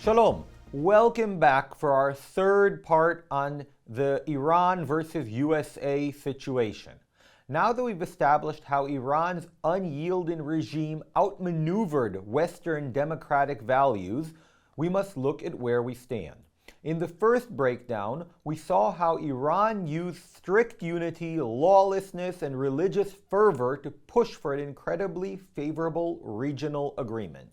Shalom. Welcome back for our third part on the Iran versus USA situation. Now that we've established how Iran's unyielding regime outmaneuvered Western democratic values, we must look at where we stand. In the first breakdown, we saw how Iran used strict unity, lawlessness, and religious fervor to push for an incredibly favorable regional agreement.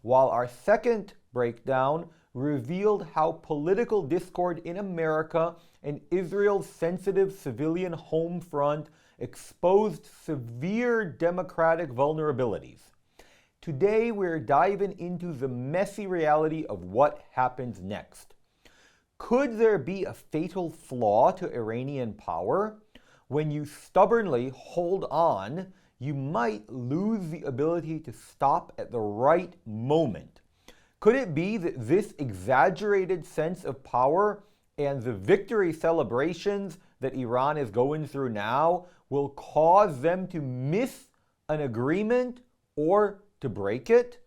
While our second breakdown revealed how political discord in America and Israel's sensitive civilian home front exposed severe democratic vulnerabilities. Today we're diving into the messy reality of what happens next. Could there be a fatal flaw to Iranian power? When you stubbornly hold on, you might lose the ability to stop at the right moment. Could it be that this exaggerated sense of power and the victory celebrations that Iran is going through now will cause them to miss an agreement or to break it?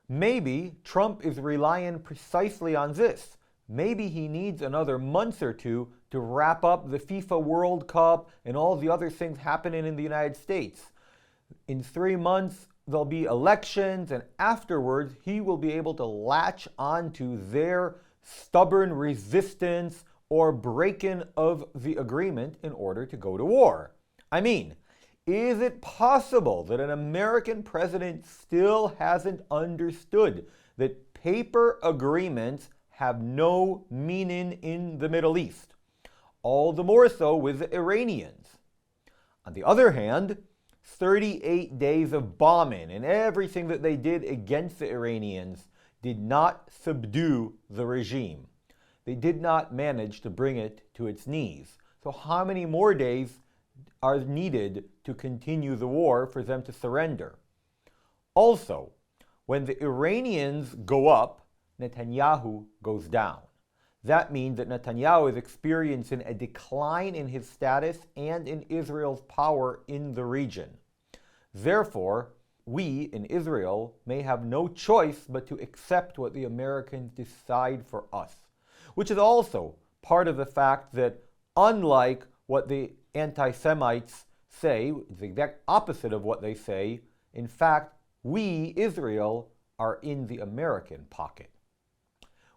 Maybe Trump is relying precisely on this. Maybe he needs another month or two to wrap up the FIFA World Cup and all the other things happening in the United States. In 3 months, there'll be elections, and afterwards, he will be able to latch onto their stubborn resistance or breaking of the agreement in order to go to war. I mean, is it possible that an American president still hasn't understood that paper agreements have no meaning in the Middle East? All the more so with the Iranians. On the other hand, 38 days of bombing and everything that they did against the Iranians did not subdue the regime. They did not manage to bring it to its knees. So how many more days are needed to continue the war for them to surrender? Also, when the Iranians go up, Netanyahu goes down. That means that Netanyahu is experiencing a decline in his status and in Israel's power in the region. Therefore, we in Israel may have no choice but to accept what the Americans decide for us, which is also part of the fact that, unlike what the anti-Semites say, the exact opposite of what they say, in fact, we, Israel, are in the American pocket.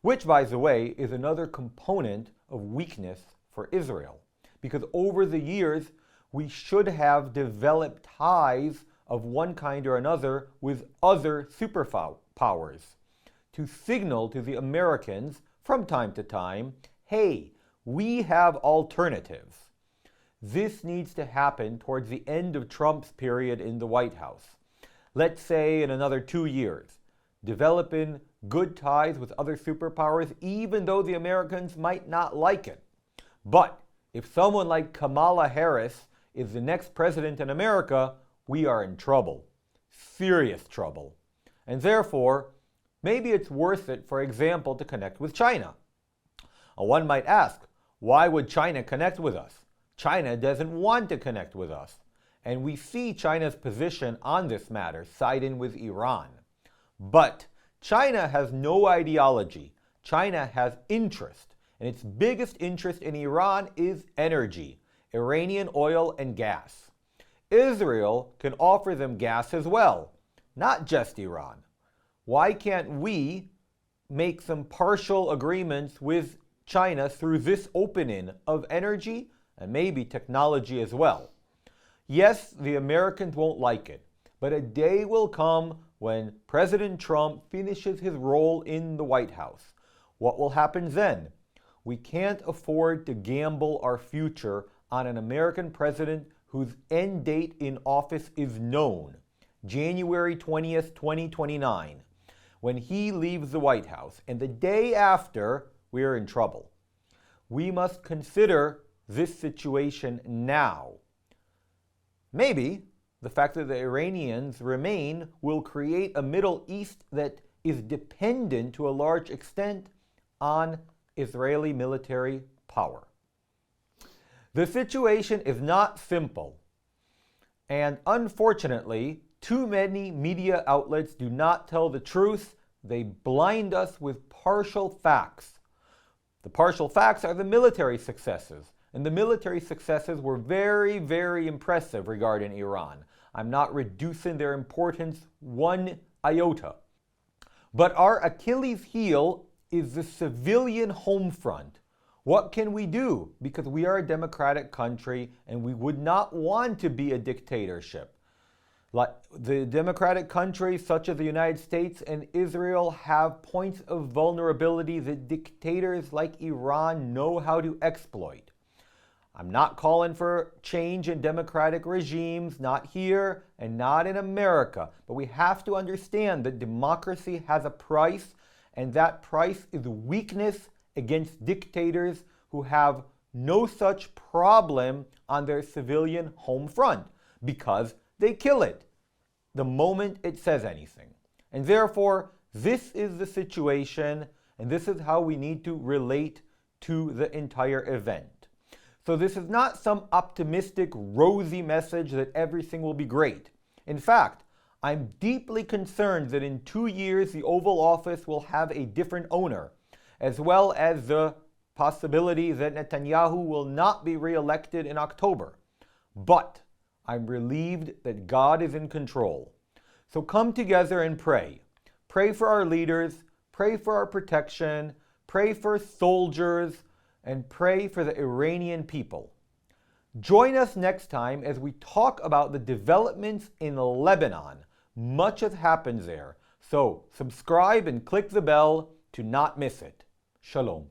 Which, by the way, is another component of weakness for Israel. Because over the years, we should have developed ties of one kind or another with other superpowers to signal to the Americans from time to time, hey, we have alternatives. This needs to happen towards the end of Trump's period in the White House. Let's say in another 2 years, developing good ties with other superpowers, even though the Americans might not like it. But if someone like Kamala Harris is the next president in America, we are in trouble. Serious trouble. And therefore, maybe it's worth it, for example, to connect with China. One might ask, why would China connect with us? China doesn't want to connect with us. And we see China's position on this matter siding with Iran. But China has no ideology. China has interest. And its biggest interest in Iran is energy, Iranian oil and gas. Israel can offer them gas as well, not just Iran. Why can't we make some partial agreements with China through this opening of energy and maybe technology as well? Yes, the Americans won't like it, but a day will come when President Trump finishes his role in the White House. What will happen then? We can't afford to gamble our future on an American president whose end date in office is known, January 20th, 2029, when he leaves the White House. And the day after, we are in trouble. We must consider this situation now. Maybe the fact that the Iranians remain will create a Middle East that is dependent to a large extent on Israeli military power. The situation is not simple, and unfortunately, too many media outlets do not tell the truth they blind us with partial facts. The partial facts are the military successes, and the military successes were very, very impressive regarding Iran. I'm not reducing their importance one iota. But our Achilles heel is the civilian home front. What can we do? Because we are a democratic country and we would not want to be a dictatorship. Like the democratic countries such as the United States and Israel have points of vulnerability that dictators like Iran know how to exploit. I'm not calling for change in democratic regimes, not here and not in America, but we have to understand that democracy has a price, and that price is weakness against dictators who have no such problem on their civilian home front, because they kill it the moment it says anything. And therefore, this is the situation, and this is how we need to relate to the entire event. So this is not some optimistic, rosy message that everything will be great. In fact, I'm deeply concerned that in 2 years the Oval Office will have a different owner, as well as the possibility that Netanyahu will not be re-elected in October. But I'm relieved that God is in control. So come together and pray. Pray for our leaders, pray for our protection, pray for soldiers, and pray for the Iranian people. Join us next time as we talk about the developments in Lebanon. Much has happened there. So subscribe and click the bell to not miss it. Shalom.